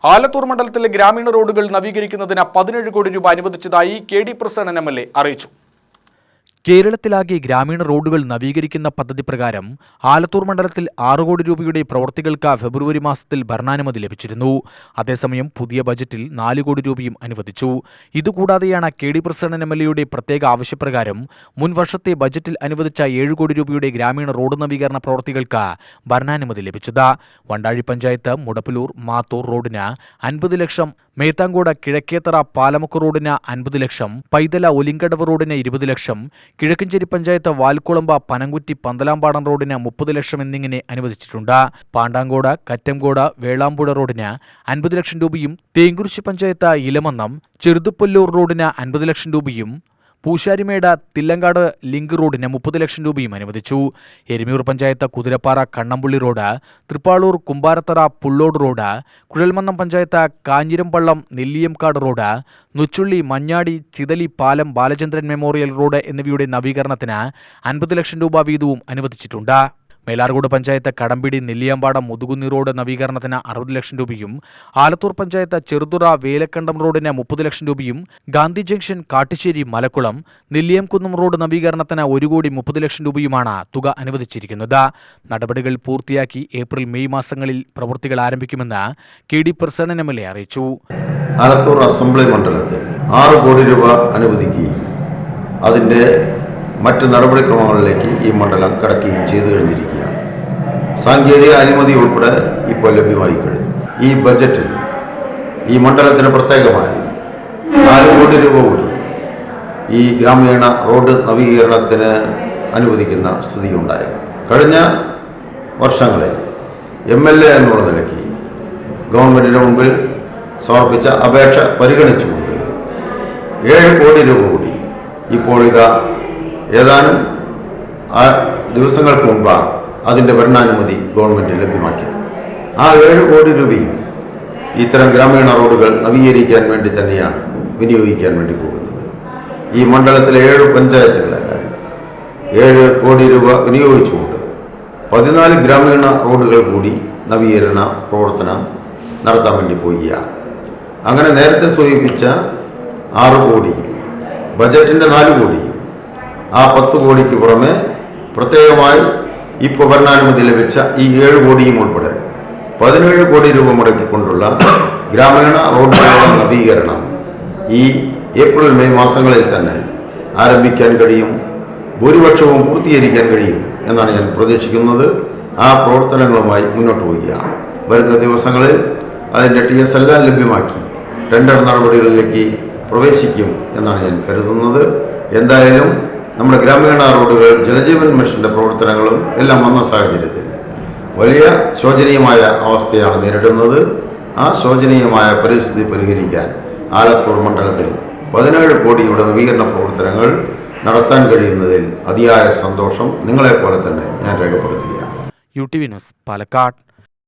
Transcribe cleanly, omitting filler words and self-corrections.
ആലത്തൂർ മണ്ഡലത്തിലെ ഗ്രാമീണ റോഡുകൾ നവീകരിക്കുന്നതിന് 17 കോടി രൂപ അനുവദിച്ചതായി കെ.ഡി. പ്രസന്നൻ എം.എൽ.എ. അറിയിച്ചു. കേരളത്തിലാകെ ഗ്രാമീണ റോഡുകൾ നവീകരിക്കുന്ന പദ്ധതി പ്രകാരം ആലത്തൂർ മണ്ഡലത്തിൽ 6 കോടി രൂപയുടെ പ്രവൃത്തികൾക്ക് ഫെബ്രുവരി മാസത്തിൽ ഭരണാനുമതി ലഭിച്ചിരുന്നു. അതേസമയം പുതിയ ബജറ്റിൽ 4 കോടി രൂപയും അനുവദിച്ചു. ഇതുകൂടാതെയാണ് കെ.ഡി. പ്രസന്നൻ എം.എൽ.എയുടെ പ്രത്യേക ആവശ്യപ്രകാരം മുൻ വർഷത്തെ ബജറ്റിൽ അനുവദിച്ച 7 കോടി രൂപയുടെ ഗ്രാമീണ റോഡ് നവീകരണ പ്രവൃത്തികൾക്ക് ഭരണാനുമതി ലഭിച്ചത്. വണ്ടാഴി പഞ്ചായത്ത് മുടപ്പലൂർ മാത്തൂർ റോഡിന് 50 ലക്ഷം, മേത്താങ്കോട് കിഴക്കേത്തറ പാലമുക്ക് റോഡിന് 50 ലക്ഷം, പൈതല ഒലിങ്കടവ് റോഡിന് 20 ലക്ഷം, കിഴക്കഞ്ചേരി പഞ്ചായത്ത് വാൽക്കുളമ്പ പനങ്കുറ്റി പന്തലാമ്പാടം റോഡിന് 30 ലക്ഷം എന്നിങ്ങനെ അനുവദിച്ചിട്ടുണ്ട്. പാണ്ടാങ്കോട് കറ്റംകോട് വേളാമ്പുഴ റോഡിന് 50 ലക്ഷം രൂപയും, തേങ്കുറിശ്ശി പഞ്ചായത്ത് ഇലമന്നം ചെറുതുപ്പല്ലൂർ റോഡിന് 50 ലക്ഷം രൂപയും, പൂശാരിമേട് തില്ലങ്കാട് ലിങ്ക് റോഡിന് 30 ലക്ഷം രൂപയും അനുവദിച്ചു. Erimayur panchayat Kuthirappara Kannampulli road, Thrippalur Kumbarathara Pullode road, Kuzhalmannam panchayat Kanjirampallam Nelliyamkad road, Nuchulli Manjadi Chithali പാലം ബാലചന്ദ്രൻ മെമ്മോറിയൽ റോഡ് എന്നിവയുടെ നവീകരണത്തിന് 50 ലക്ഷം രൂപ വീതവും അനുവദിച്ചിട്ടുണ്ട്. മേലാർകോട് പഞ്ചായത്ത് കടമ്പിടി നെല്ലിയാമ്പാടം മുതുകുന്നി റോഡ് നവീകരണത്തിന് 60 ലക്ഷം രൂപയും, ആലത്തൂർ പഞ്ചായത്ത് ചെറുതുറ വേലക്കണ്ടം റോഡിന് 30 ലക്ഷം രൂപയും, ഗാന്ധി ജംഗ്ഷൻ കാട്ടുശ്ശേരി മലക്കുളം നെല്ലിയംകുന്നം റോഡ് നവീകരണത്തിന് 1 കോടി 30 ലക്ഷം രൂപയുമാണ് തുക അനുവദിച്ചിരിക്കുന്നത്. നടപടികൾ പൂർത്തിയാക്കി ഏപ്രിൽ മെയ് മാസങ്ങളിൽ പ്രവൃത്തികൾ ആരംഭിക്കുമെന്ന് കെ.ഡി. പ്രസന്നൻ എം.എൽ.എ. അറിയിച്ചു. ആലത്തൂർ അസംബ്ലി മണ്ഡലത്തിൽ 6 കോടി രൂപ അനുവദിക്കുകയും അതിൻ്റെ മറ്റ് നടപടിക്രമങ്ങളിലേക്ക് ഈ മണ്ഡലം കടക്കുകയും ചെയ്തു കഴിഞ്ഞിരിക്കുകയാണ്. സാങ്കേതിക അനുമതി ഉൾപ്പെടെ ഇപ്പോൾ ലഭ്യമായി കഴിഞ്ഞു. ഈ ബജറ്റിൽ ഈ മണ്ഡലത്തിന് പ്രത്യേകമായി 4 കോടി രൂപ കൂടി ഈ ഗ്രാമീണ റോഡ് നവീകരണത്തിന് അനുവദിക്കുന്ന സ്ഥിതിയുണ്ടായത്. കഴിഞ്ഞ വർഷങ്ങളിൽ എം.എൽ.എ. എന്നുള്ള നിലയ്ക്ക് ഗവൺമെൻറ്റിന് മുമ്പിൽ സമർപ്പിച്ച അപേക്ഷ പരിഗണിച്ചുകൊണ്ട് 7 കോടി രൂപ കൂടി ഇപ്പോൾ ഏതാനും ദിവസങ്ങൾക്ക് മുമ്പാണ് അതിൻ്റെ ഭരണാനുമതി ഗവൺമെൻറ് ലഭ്യമാക്കി. ആ 7 കോടി രൂപയും ഇത്തരം ഗ്രാമീണ റോഡുകൾ നവീകരിക്കാൻ വേണ്ടി തന്നെയാണ് വിനിയോഗിക്കാൻ വേണ്ടി പോകുന്നത്. ഈ മണ്ഡലത്തിലെ 7 പഞ്ചായത്തുകളിലായി 7 കോടി രൂപ വിനിയോഗിച്ചുകൊണ്ട് 14 ഗ്രാമീണ റോഡുകൾ കൂടി നവീകരണ പ്രവർത്തനം നടത്താൻ വേണ്ടി പോവുകയാണ്. അങ്ങനെ നേരത്തെ സൂചിപ്പിച്ച 6 കോടി, ബജറ്റിൻ്റെ 4 കോടി, ആ 10 കോടിക്ക് പുറമെ പ്രത്യേകമായി ഇപ്പോൾ ഭരണാനുമതി ലഭിച്ച ഈ 7 കോടിയും ഉൾപ്പെടെ 17 കോടി രൂപ മുടക്കിക്കൊണ്ടുള്ള ഗ്രാമീണ റോഡുകളുടെ നവീകരണം ഈ ഏപ്രിൽ മെയ് മാസങ്ങളിൽ തന്നെ ആരംഭിക്കാൻ കഴിയും, ഭൂരിപക്ഷവും പൂർത്തീകരിക്കാൻ കഴിയും എന്നാണ് ഞാൻ പ്രതീക്ഷിക്കുന്നത്. ആ പ്രവർത്തനങ്ങളുമായി മുന്നോട്ട് പോവുകയാണ്. വരുന്ന ദിവസങ്ങളിൽ അതിൻ്റെ TS എല്ലാം ലഭ്യമാക്കി ടെൻഡർ നടപടികളിലേക്ക് പ്രവേശിക്കും എന്നാണ് ഞാൻ കരുതുന്നത്. എന്തായാലും നമ്മുടെ ഗ്രാമീണ റോഡുകൾ ജലജീവൻ മിഷൻ്റെ പ്രവർത്തനങ്ങളും എല്ലാം വന്ന സാഹചര്യത്തിൽ വലിയ ശോചനീയമായ അവസ്ഥയാണ് നേരിടുന്നത്. ആ ശോചനീയമായ പരിസ്ഥിതി പരിഹരിക്കാൻ ആലത്തൂർ മണ്ഡലത്തിൽ 17 കോടിയുടെ നവീകരണ പ്രവർത്തനങ്ങൾ നടത്താൻ കഴിയുന്നതിൽ അതിയായ സന്തോഷം നിങ്ങളെപ്പോലെ തന്നെ ഞാൻ രേഖപ്പെടുത്തുകയാണ്. UTV news, Palakkad.